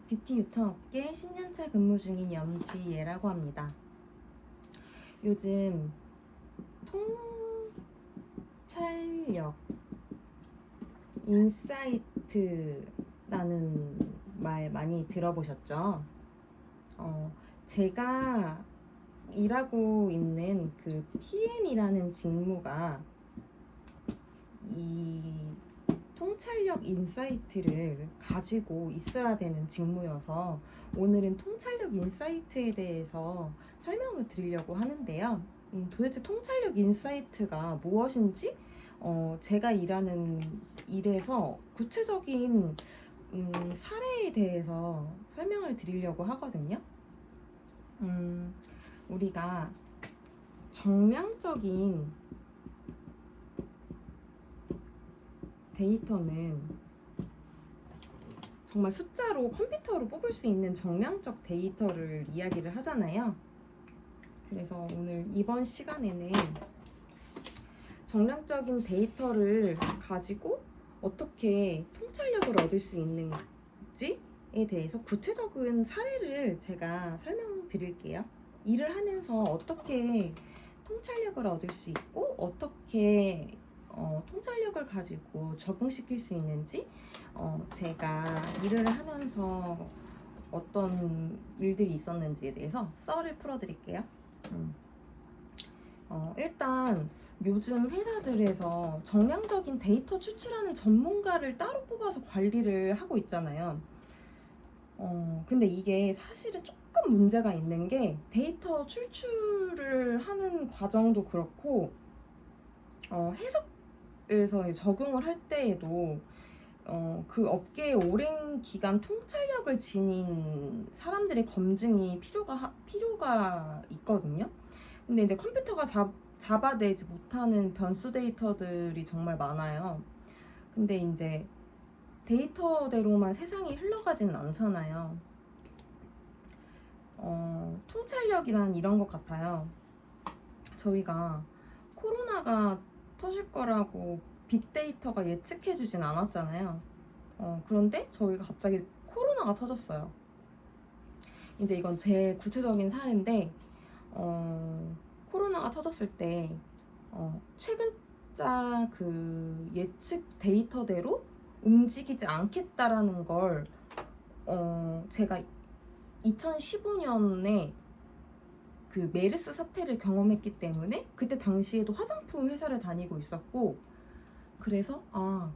뷰티 유통업계 10년차 근무 중인 염지예라고 합니다. 요즘 통찰력, 인사이트라는 말 많이 들어보셨죠? 제가 일하고 있는 그 PM이라는 직무가 이 통찰력 인사이트를 가지고 있어야 되는 직무여서 오늘은 통찰력 인사이트에 대해서 설명을 드리려고 하는데요. 도대체 통찰력 인사이트가 무엇인지 제가 일하는 일에서 구체적인 사례에 대해서 설명을 드리려고 하거든요. 우리가 정량적인 데이터는 정말 숫자로 컴퓨터로 뽑을 수 있는 정량적 데이터를 이야기를 하잖아요. 그래서 오늘 이번 시간에는 정량적인 데이터를 가지고 어떻게 통찰력을 얻을 수 있는지에 대해서 구체적인 사례를 제가 설명드릴게요. 일을 하면서 어떻게 통찰력을 얻을 수 있고 어떻게 통찰력을 가지고 적응시킬 수 있는지 제가 일을 하면서 어떤 일들이 있었는지에 대해서 썰을 풀어드릴게요. 일단 요즘 회사들에서 정량적인 데이터 추출하는 전문가를 따로 뽑아서 관리를 하고 있잖아요. 근데 이게 사실은 조금 문제가 있는 게 데이터 출출을 하는 과정도 그렇고 해석에서 적용을 할 때에도 그 업계에 오랜 기간 통찰력을 지닌 사람들의 검증이 필요가 있거든요. 근데 이제 컴퓨터가 잡아내지 못하는 변수 데이터들이 정말 많아요. 근데 이제 데이터대로만 세상이 흘러가지는 않잖아요. 통찰력이란 이런 것 같아요. 저희가 코로나가 터질 거라고 빅데이터가 예측해주진 않았잖아요. 그런데 저희가 갑자기 코로나가 터졌어요. 이제 이건 제 구체적인 사례인데 코로나가 터졌을 때 최근자 그 예측 데이터대로 움직이지 않겠다라는 걸 제가 2015년에 그 메르스 사태를 경험했기 때문에 그때 당시에도 화장품 회사를 다니고 있었고, 그래서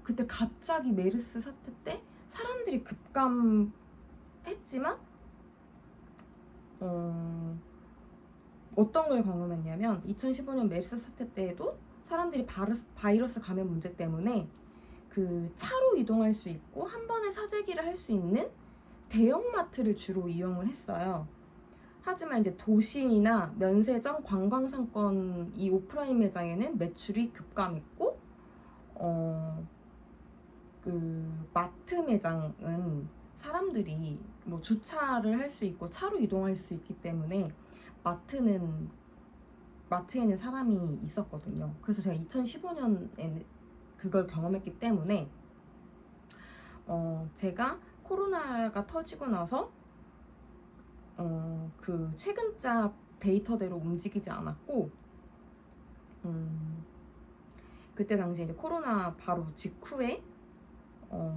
그때 갑자기 메르스 사태 때 사람들이 급감했지만 어떤 걸 경험했냐면 2015년 메르스 사태 때에도 사람들이 바이러스 감염 문제 때문에 그 차로 이동할 수 있고 한 번에 사재기를 할 수 있는 대형마트를 주로 이용을 했어요. 하지만 이제 도시나 면세점, 관광상권 이 오프라인 매장에는 매출이 급감했고 그 마트 매장은 사람들이 뭐 주차를 할 수 있고 차로 이동할 수 있기 때문에 마트에는 사람이 있었거든요. 그래서 제가 2015년에 그걸 경험했기 때문에 제가 코로나가 터지고 나서 그 최근자 데이터대로 움직이지 않았고 그때 당시 이제 코로나 바로 직후에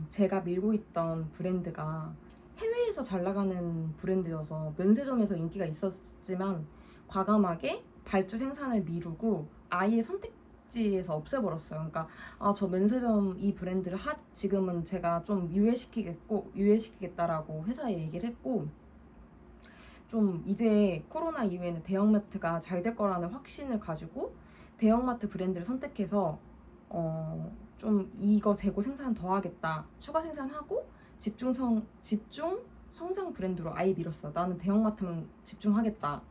제가 밀고 있던 브랜드가 해외에서 잘 나가는 브랜드여서 면세점에서 인기가 있었지만 과감하게 발주 생산을 미루고 아예 선택지에서 없애버렸어요. 그러니까 저 면세점 이 브랜드를 지금은 제가 좀 유예시키겠다라고 회사에 얘기를 했고, 좀 이제 코로나 이후에는 대형마트가 잘 될 거라는 확신을 가지고 대형마트 브랜드를 선택해서 좀 이거 재고 생산 더 하겠다, 추가 생산하고 집중 성장 브랜드로 아예 밀었어. 나는 대형마트만 집중하겠다.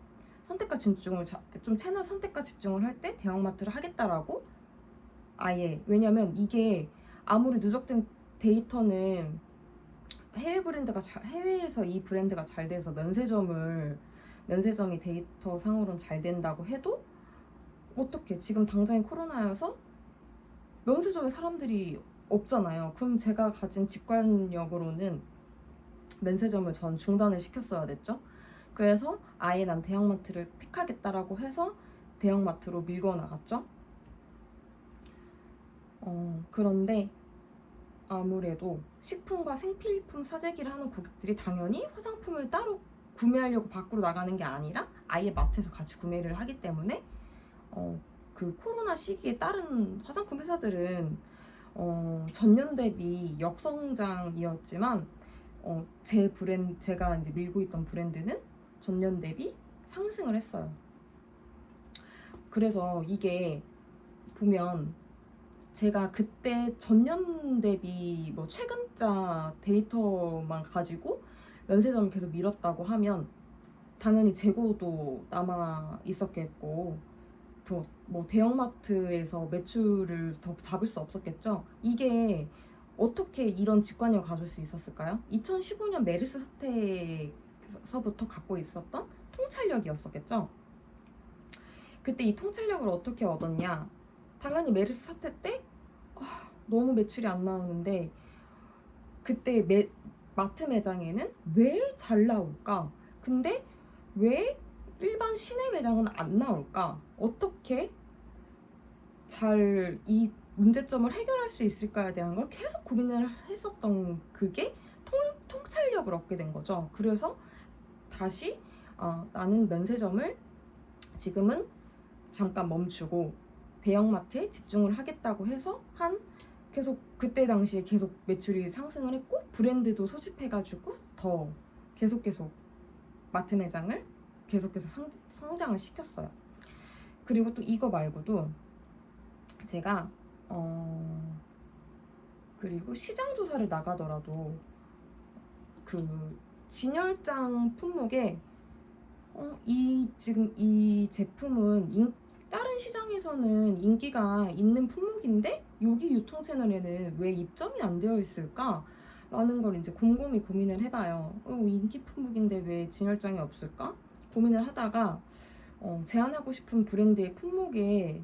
선택과 집중을 좀 채널 선택과 집중을 할 때 대형마트를 하겠다라고 아예. 왜냐면 이게 아무리 누적된 데이터는 해외에서 이 브랜드가 잘 돼서 면세점이 데이터 상으로는 잘 된다고 해도 어떻게 지금 당장에 코로나여서 면세점에 사람들이 없잖아요. 그럼 제가 가진 직관력으로는 면세점을 전 중단을 시켰어야 됐죠. 그래서 아예 난 대형마트를 픽하겠다라고 해서 대형마트로 밀고 나갔죠. 그런데 아무래도 식품과 생필품 사재기를 하는 고객들이 당연히 화장품을 따로 구매하려고 밖으로 나가는 게 아니라 아예 마트에서 같이 구매를 하기 때문에 그 코로나 시기에 다른 화장품 회사들은 전년 대비 역성장이었지만 제가 이제 밀고 있던 브랜드는 전년 대비 상승을 했어요. 그래서 이게 보면 제가 그때 전년 대비 뭐 최근자 데이터만 가지고 면세점을 계속 밀었다고 하면 당연히 재고도 남아 있었겠고 더 뭐 대형마트에서 매출을 더 잡을 수 없었겠죠. 이게 어떻게 이런 직관력을 가질 수 있었을까요? 2015년 메르스 사태에서부터 갖고 있었던 통찰력이었었겠죠. 그때 이 통찰력을 어떻게 얻었냐? 당연히 메르스 사태 때 너무 매출이 안 나오는데 그때 마트 매장에는 왜 잘 나올까? 근데 왜 일반 시내 매장은 안 나올까? 어떻게 잘 이 문제점을 해결할 수 있을까에 대한 걸 계속 고민을 했었던 그게 통찰력을 얻게 된 거죠. 그래서 다시 나는 면세점을 지금은 잠깐 멈추고 대형마트에 집중을 하겠다고 해서 계속 그때 당시에 계속 매출이 상승을 했고 브랜드도 소집해가지고 더 계속 마트 매장을 계속해서 성장을 시켰어요. 그리고 또 이거 말고도 제가 그리고 시장 조사를 나가더라도 그 진열장 품목에 지금 이 제품은 다른 시장에서는 인기가 있는 품목인데 여기 유통 채널에는 왜 입점이 안 되어 있을까? 라는 걸 이제 곰곰이 고민을 해봐요. 인기 품목인데 왜 진열장이 없을까? 고민을 하다가 제안하고 싶은 브랜드의 품목에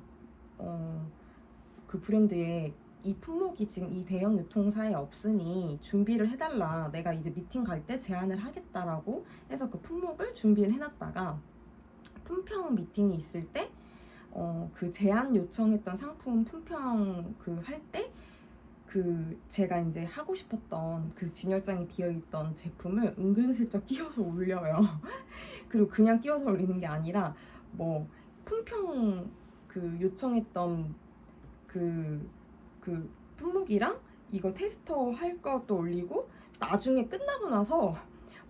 그 브랜드의 이 품목이 지금 이 대형 유통사에 없으니 준비를 해달라. 내가 이제 미팅 갈 때 제안을 하겠다라고 해서 그 품목을 준비를 해놨다가 품평 미팅이 있을 때 그 제안 요청했던 상품 품평 할 때 제가 이제 하고 싶었던 그 진열장에 비어있던 제품을 은근슬쩍 끼워서 올려요. 그리고 그냥 끼워서 올리는 게 아니라 뭐 품평 요청했던 그 품목이랑 이거 테스터 할 것도 올리고 나중에 끝나고 나서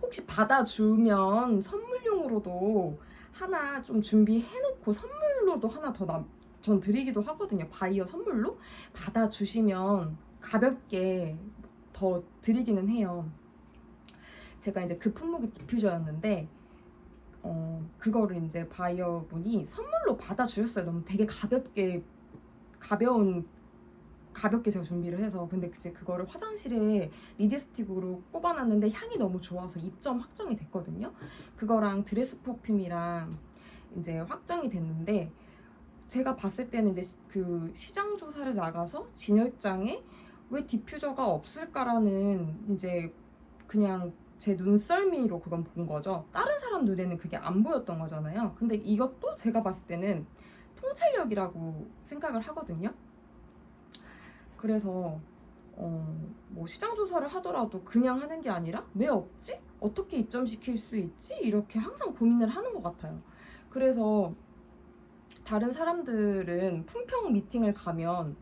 혹시 받아주면 선물용으로도 하나 좀 준비해놓고 선물로도 하나 더 전 드리기도 하거든요. 바이어 선물로 받아주시면 가볍게 더 드리기는 해요. 제가 이제 그 품목이 디퓨저였는데 그거를 이제 바이어 분이 선물로 받아주셨어요. 너무 되게 가볍게 제가 준비를 해서 근데 이제 그거를 화장실에 리드스틱으로 꼽아놨는데 향이 너무 좋아서 입점 확정이 됐거든요. 그거랑 드레스 퍼퓸이랑 이제 확정이 됐는데 제가 봤을 때는 이제 그 시장 조사를 나가서 진열장에 왜 디퓨저가 없을까라는 이제 그냥 제 눈썰미로 그건 본 거죠. 다른 사람 눈에는 그게 안 보였던 거잖아요. 근데 이것도 제가 봤을 때는 통찰력이라고 생각을 하거든요. 그래서 뭐 시장 조사를 하더라도 그냥 하는 게 아니라 왜 없지? 어떻게 입점시킬 수 있지? 이렇게 항상 고민을 하는 것 같아요. 그래서 다른 사람들은 품평 미팅을 가면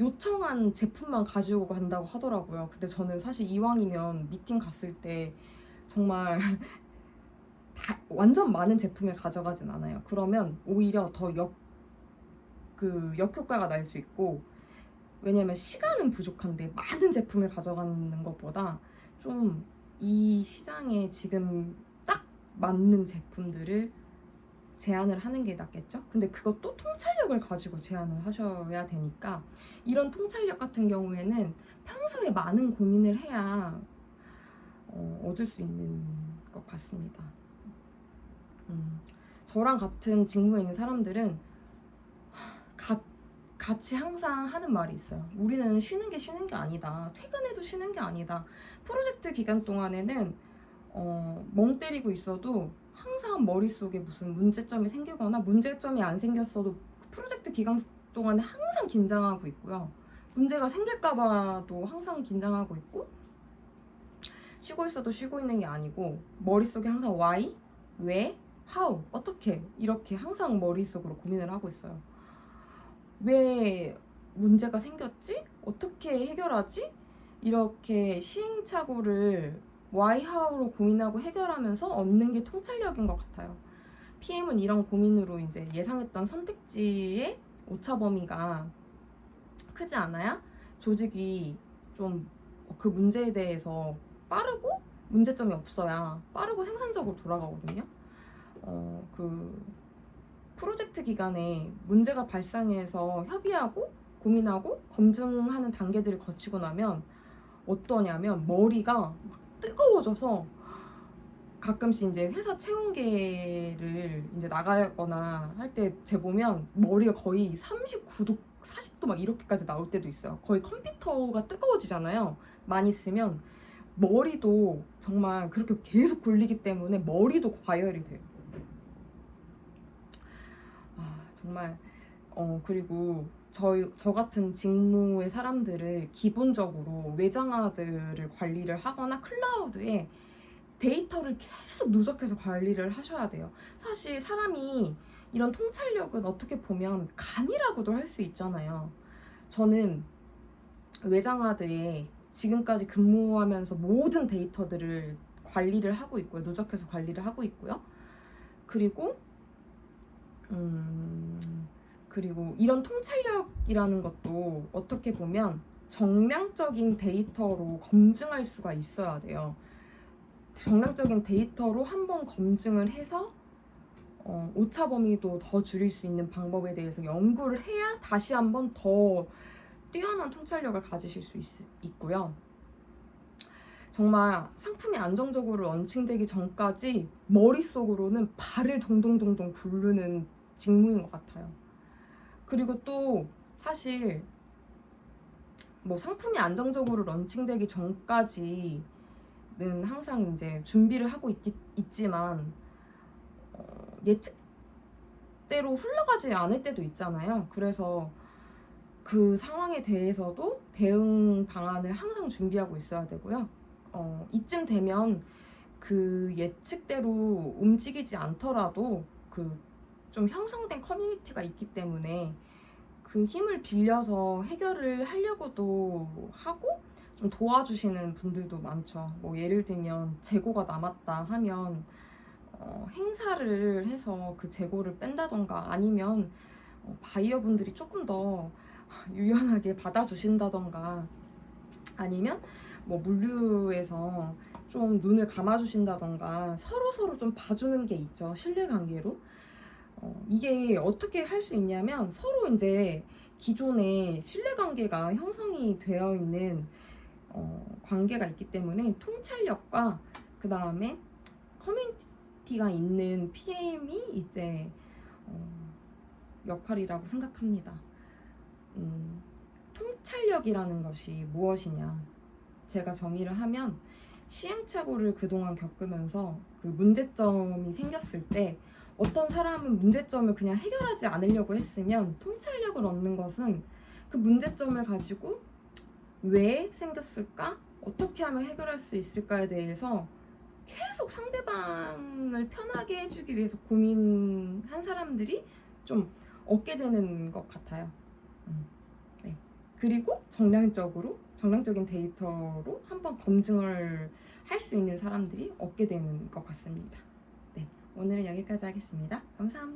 요청한 제품만 가지고 간다고 하더라고요. 근데 저는 사실 이왕이면 미팅 갔을 때 정말 완전 많은 제품을 가져가진 않아요. 그러면 오히려 더 역효과가 날 수 있고 왜냐면 시간은 부족한데 많은 제품을 가져가는 것보다 좀 이 시장에 지금 딱 맞는 제품들을 제안을 하는 게 낫겠죠? 근데 그것도 통찰력을 가지고 제안을 하셔야 되니까 이런 통찰력 같은 경우에는 평소에 많은 고민을 해야 얻을 수 있는 것 같습니다. 저랑 같은 직무에 있는 사람들은 같이 항상 하는 말이 있어요. 우리는 쉬는 게 아니다. 퇴근해도 쉬는 게 아니다. 프로젝트 기간 동안에는 멍 때리고 있어도 항상 머릿속에 무슨 문제점이 생기거나 문제점이 안 생겼어도 프로젝트 기간 동안에 항상 긴장하고 있고요. 문제가 생길까봐도 항상 긴장하고 있고, 쉬고 있어도 쉬고 있는 게 아니고 머릿속에 항상 why, 왜, how, 어떻게 이렇게 항상 머릿속으로 고민을 하고 있어요. 왜 문제가 생겼지? 어떻게 해결하지? 이렇게 시행착오를 why, how로 고민하고 해결하면서 얻는 게 통찰력인 것 같아요. PM은 이런 고민으로 이제 예상했던 선택지의 오차 범위가 크지 않아야 조직이 좀 그 문제에 대해서 빠르고 문제점이 없어야 빠르고 생산적으로 돌아가거든요. 그 프로젝트 기간에 문제가 발생해서 협의하고 고민하고 검증하는 단계들을 거치고 나면 어떠냐면 머리가 막 뜨거워져서 가끔씩 이제 회사 체온계를 이제 나가거나 할 때 재보면 머리가 거의 39도, 40도 막 이렇게까지 나올 때도 있어요. 거의 컴퓨터가 뜨거워지잖아요. 많이 쓰면 머리도 정말 그렇게 계속 굴리기 때문에 머리도 과열이 돼요. 정말 그리고 저 같은 직무의 사람들을 기본적으로 외장하드를 관리를 하거나 클라우드에 데이터를 계속 누적해서 관리를 하셔야 돼요. 사실 사람이 이런 통찰력은 어떻게 보면 감이라고도 할 수 있잖아요. 저는 외장하드에 지금까지 근무하면서 모든 데이터들을 관리를 하고 있고요. 누적해서 관리를 하고 있고요. 그리고 이런 통찰력이라는 것도 어떻게 보면 정량적인 데이터로 검증할 수가 있어야 돼요. 정량적인 데이터로 한번 검증을 해서 오차 범위도 더 줄일 수 있는 방법에 대해서 연구를 해야 다시 한번 더 뛰어난 통찰력을 가지실 수 있고요. 정말 상품이 안정적으로 런칭되기 전까지 머릿속으로는 발을 동동동동 굴르는 직무인 것 같아요. 그리고 또 사실 뭐 상품이 안정적으로 런칭되기 전까지는 항상 이제 준비를 하고 있지만 예측대로 흘러가지 않을 때도 있잖아요. 그래서 그 상황에 대해서도 대응 방안을 항상 준비하고 있어야 되고요. 이쯤 되면 그 예측대로 움직이지 않더라도 그 좀 형성된 커뮤니티가 있기 때문에 그 힘을 빌려서 해결을 하려고도 하고 좀 도와주시는 분들도 많죠. 뭐 예를 들면 재고가 남았다 하면 행사를 해서 그 재고를 뺀다던가 아니면 바이어분들이 조금 더 유연하게 받아주신다던가 아니면 뭐 물류에서 좀 눈을 감아주신다던가 서로 좀 봐주는 게 있죠. 신뢰관계로. 이게 어떻게 할 수 있냐면 서로 이제 기존에 신뢰관계가 형성이 되어 있는 관계가 있기 때문에 통찰력과 그 다음에 커뮤니티가 있는 PM이 이제 역할이라고 생각합니다. 통찰력이라는 것이 무엇이냐? 제가 정의를 하면 시행착오를 그동안 겪으면서 그 문제점이 생겼을 때 어떤 사람은 문제점을 그냥 해결하지 않으려고 했으면 통찰력을 얻는 것은 그 문제점을 가지고 왜 생겼을까? 어떻게 하면 해결할 수 있을까에 대해서 계속 상대방을 편하게 해주기 위해서 고민한 사람들이 좀 얻게 되는 것 같아요. 네. 그리고 정량적인 데이터로 한번 검증을 할 수 있는 사람들이 얻게 되는 것 같습니다. 네. 오늘은 여기까지 하겠습니다. 감사합니다.